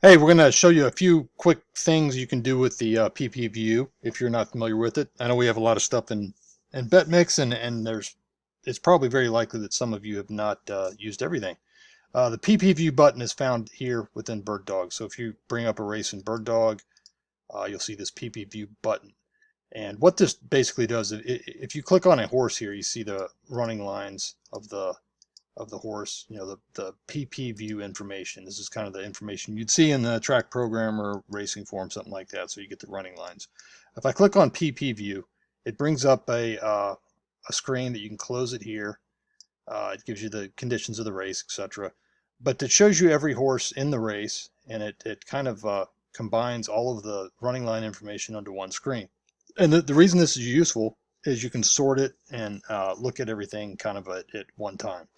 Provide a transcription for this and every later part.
Hey, we're going to show you a few quick things you can do with the PPview if you're not familiar with it. I know we have a lot of stuff in Betmix, and it's probably very likely that some of you have not used everything. The PPview button is found here within BirdDog. So if you bring up a race in BirdDog, you'll see this PPview button. And what this basically does, if you click on a horse here, you see the running lines of the horse, the PP view information. This is kind of the information you'd see in the track program or racing form, something like that. So you get the running lines. If I click on PP view, it brings up a screen that you can close it here. It gives you the conditions of the race, etc. But it shows you every horse in the race, and it kind of combines all of the running line information onto one screen. And the reason this is useful is you can sort it and look at everything kind of at one time.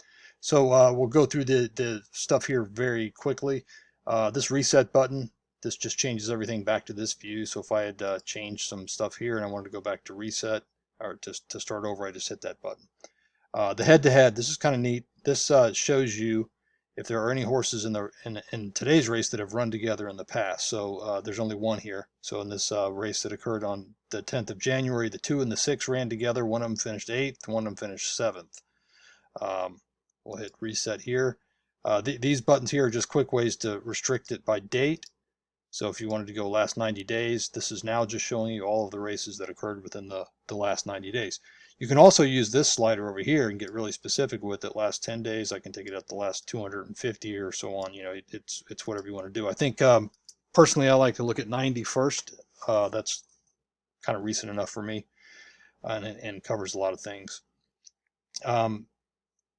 So we'll go through the stuff here very quickly. This reset button, this just changes everything back to this view. So if I had changed some stuff here and I wanted to go back to reset or just to start over, I just hit that button. The head-to-head, this is kind of neat. This shows you if there are any horses in today's race that have run together in the past. So there's only one here. So in this race that occurred on the 10th of January, the 2 and the 6 ran together. One of them finished 8th, one of them finished 7th. Um, we'll hit reset here. These buttons here are just quick ways to restrict it by date. So if you wanted to go last 90 days, this is now just showing you all of the races that occurred within the last 90 days. You can also use this slider over here and get really specific with it. Last 10 days, I can take it up the last 250 or so on. It's whatever you want to do. I think personally, I like to look at 90 first. That's kind of recent enough for me, and covers a lot of things. Um,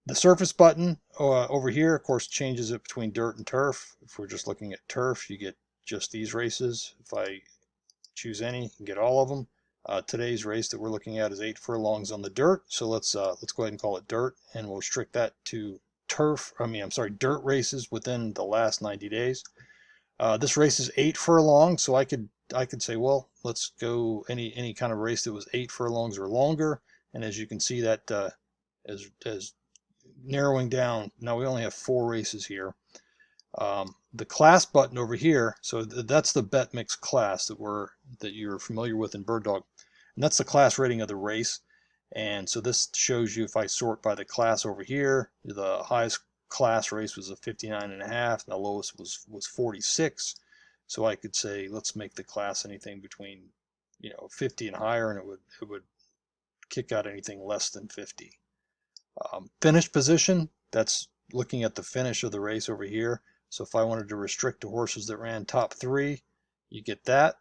the surface button over here, of course, changes it between dirt and turf. If we're just looking at turf, you get just these races. If I choose any, you can get all of them. Today's race that we're looking at is 8 furlongs on the dirt. So let's go ahead and call it dirt, and we'll restrict that to dirt races within the last 90 days. This race is 8 furlongs, so I could say, well, let's go any kind of race that was 8 furlongs or longer. And as you can see, that as narrowing down. Now we only have 4 races here. The class button over here, so that's the Betmix class that you're familiar with in BirdDog, and that's the class rating of the race. And so this shows you, if I sort by the class over here, the highest class race was a 59.5, and the lowest was 46. So I could say, let's make the class anything between 50 and higher, and it would kick out anything less than 50. Finish position, that's looking at the finish of the race over here. So if I wanted to restrict to horses that ran top 3, you get that.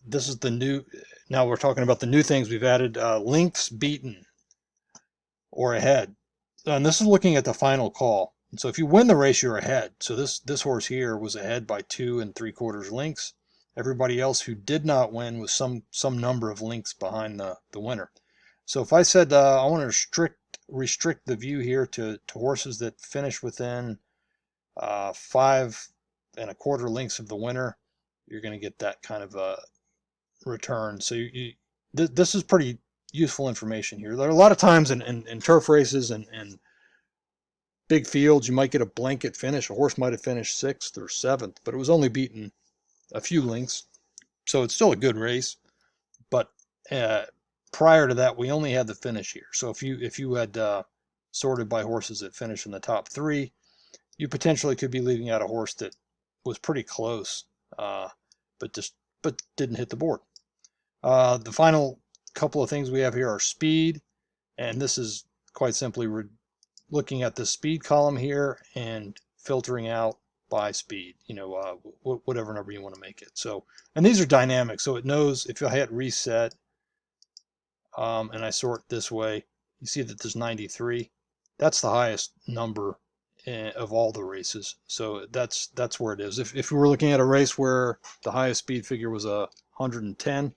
This is the new, now we're talking about the new things we've added, lengths beaten or ahead. And this is looking at the final call. So if you win the race, you're ahead. So this horse here was ahead by 2 3/4 lengths. Everybody else who did not win was some number of lengths behind the winner. So if I said I want to restrict the view here to horses that finish within 5 1/4 lengths of the winner, you're going to get that kind of a return. So this is pretty useful information here. There are a lot of times in turf races and big fields, you might get a blanket finish. A horse might have finished 6th or 7th, but it was only beaten a few lengths. So it's still a good race. But prior to that, we only had the finish here. So if you had sorted by horses that finish in the top 3, you potentially could be leaving out a horse that was pretty close, but didn't hit the board. The final couple of things we have here are speed, and this is quite simply looking at the speed column here and filtering out by speed, whatever number you want to make it. So, and these are dynamic, so it knows if I hit reset and I sort this way, you see that there's 93. That's the highest number of all the races. So that's where it is. If we were looking at a race where the highest speed figure was 110,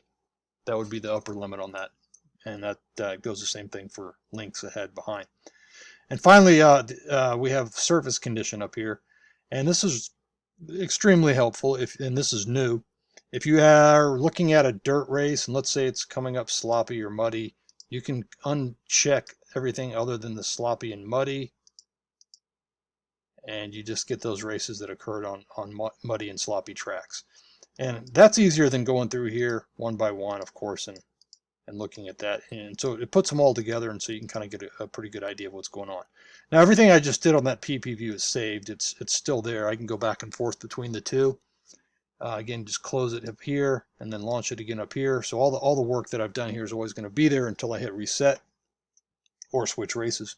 that would be the upper limit on that. And that goes the same thing for lengths ahead, behind. And finally, we have surface condition up here. And this is extremely helpful, and this is new. If you are looking at a dirt race, and let's say it's coming up sloppy or muddy, you can uncheck everything other than the sloppy and muddy. and you just get those races that occurred on muddy and sloppy tracks. And that's easier than going through here one by one, of course, and looking at that. And so it puts them all together, and so you can kind of get a pretty good idea of what's going on. Now, everything I just did on that PPview is saved. It's still there. I can go back and forth between the two. Again, just close it up here and then launch it again up here. So all the work that I've done here is always going to be there until I hit reset or switch races.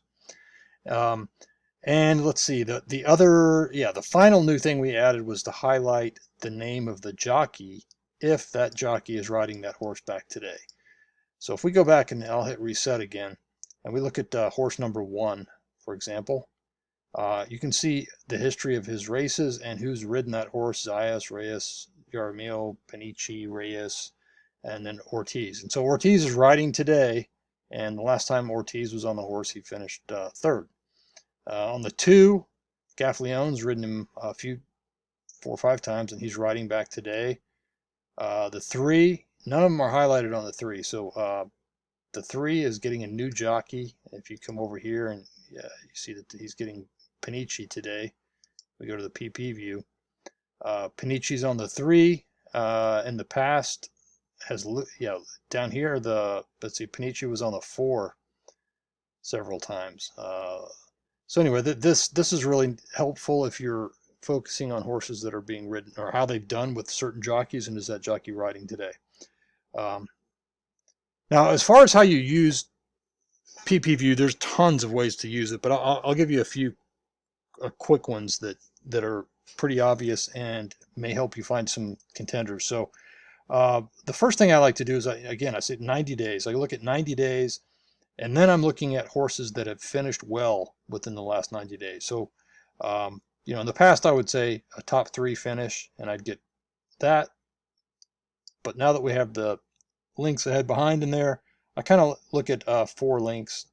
And let's see, the final new thing we added was to highlight the name of the jockey if that jockey is riding that horse back today. So if we go back and I'll hit reset again, and we look at horse number 1, for example, you can see the history of his races and who's ridden that horse: Zayas, Reyes, Yaramil, Panici, Reyes, and then Ortiz. And so Ortiz is riding today, and the last time Ortiz was on the horse, he finished 3rd. On the 2, Gaffleone's ridden him 4 or 5 times, and he's riding back today. The 3, none of them are highlighted on the 3. So the 3 is getting a new jockey. If you come over here and you see that he's getting Panici today. We go to the PPview. Panici's on the 3. In the past, down here, let's see, Panici was on the 4 several times. So anyway, this is really helpful if you're focusing on horses that are being ridden, or how they've done with certain jockeys, and is that jockey riding today. Now, as far as how you use PPview, there's tons of ways to use it, but I'll give you a few quick ones that are pretty obvious and may help you find some contenders. So the first thing I like to do is, I say 90 days. I look at 90 days, and then I'm looking at horses that have finished well within the last 90 days. So, in the past, I would say a top 3 finish, and I'd get that. But now that we have the links ahead, behind in there, I kind of look at 4 links.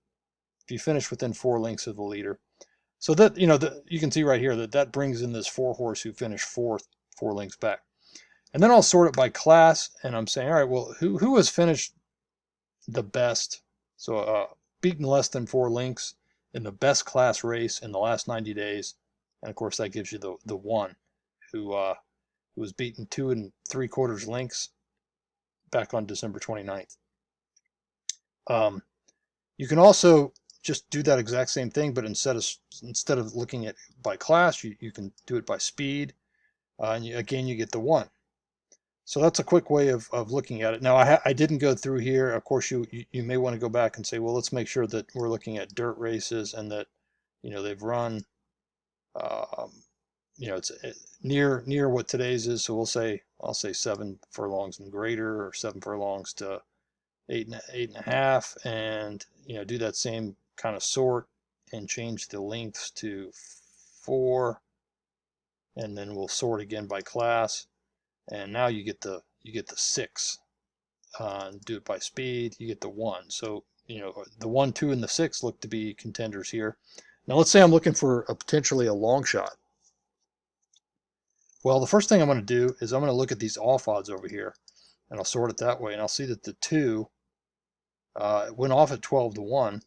If you finish within 4 links of the leader. So that, you can see right here that brings in this 4 horse who finished 4th, 4 links back. And then I'll sort it by class, and I'm saying, all right, well, who has finished the best? So beaten less than 4 links in the best class race in the last 90 days. And of course, that gives you the 1 who was beaten 2 3/4 links back on December 29th. You can also just do that exact same thing, but instead of looking at by class, you can do it by speed, and again you get the 1. So that's a quick way of looking at it. Now I didn't go through here. Of course, you may want to go back and say, well, let's make sure that we're looking at dirt races and that they've run. It's near what today's is. So I'll say 7 furlongs and greater, or 7 furlongs to 8.5, and do that same kind of sort and change the lengths to 4, and then we'll sort again by class, and now you get the 6. Do it by speed, you get the 1. So the 1, 2, and the 6 look to be contenders here. Now let's say I'm looking for potentially a long shot. Well, the first thing I'm going to do is I'm going to look at these off odds over here, and I'll sort it that way, and I'll see that the 2 went off at 12-1,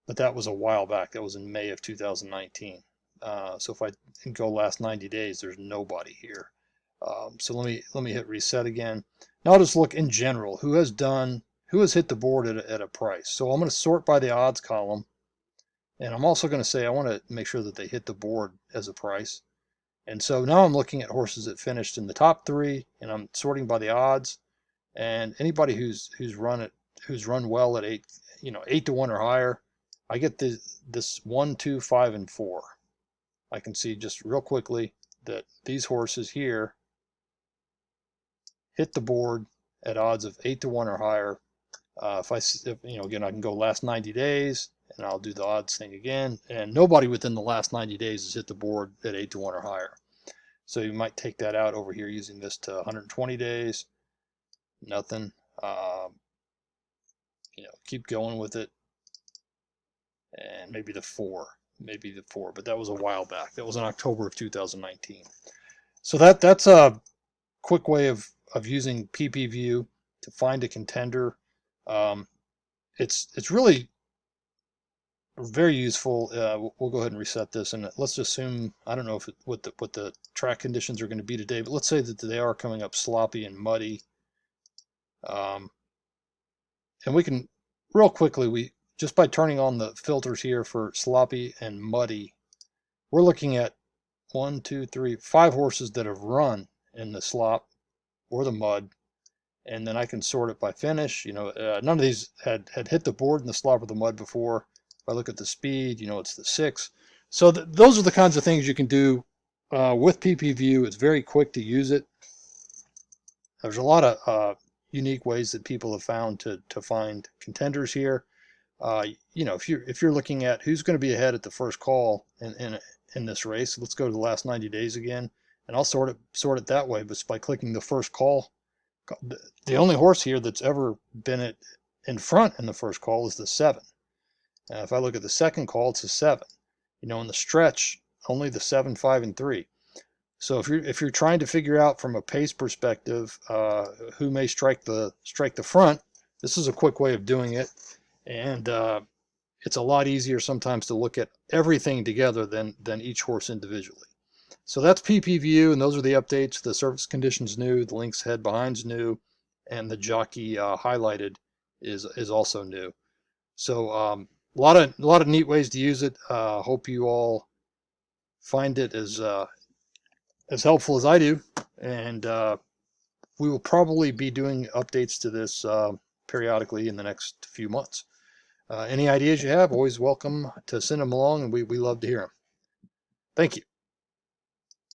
but that was a while back. That was in May of 2019. So if I go last 90 days, there's nobody here. So let me hit reset again. Now I'll just look in general who has hit the board at a price. So I'm going to sort by the odds column, and I'm also going to say I want to make sure that they hit the board as a price. And so now I'm looking at horses that finished in the top 3, and I'm sorting by the odds. And anybody who's run well at 8-1 or higher, I get this 1, 2, 5, and 4. I can see just real quickly that these horses here hit the board at odds of 8-1 or higher. Again, I can go last 90 days, and I'll do the odds thing again, and nobody within the last 90 days has hit the board at 8-1 or higher. So you might take that out over here using this to 120 days. Nothing. Keep going with it, and maybe the 4, but that was a while back. That was in October of 2019. So that's a quick way of using PPview to find a contender. It's really very useful. We'll go ahead and reset this, and let's assume, I don't know if what the track conditions are going to be today, but let's say that they are coming up sloppy and muddy. And we can real quickly, we just by turning on the filters here for sloppy and muddy, we're looking at 1, 2, 3, 5 horses that have run in the slop or the mud, and then I can sort it by finish. None of these had hit the board in the slop or the mud before. If I look at the speed, it's the 6. So those are the kinds of things you can do with PPview. It's very quick to use it. There's a lot of unique ways that people have found to find contenders here. If you're looking at who's going to be ahead at the first call in this race, let's go to the last 90 days again, and I'll sort it that way. But by clicking the first call, the only horse here that's ever been in front in the first call is the 7. If I look at the second call, it's a 7. In the stretch, only the 7, 5, and 3. So if you're trying to figure out from a pace perspective who may strike the front, this is a quick way of doing it, and it's a lot easier sometimes to look at everything together than each horse individually. So that's PPview, and those are the updates. The surface conditions new, the Lynx head behind's new, and the Jockey highlighted is also new. So a lot of neat ways to use it. Hope you all find it as helpful as I do, and we will probably be doing updates to this periodically in the next few months. Any ideas you have, always welcome to send them along, and we love to hear them. Thank you.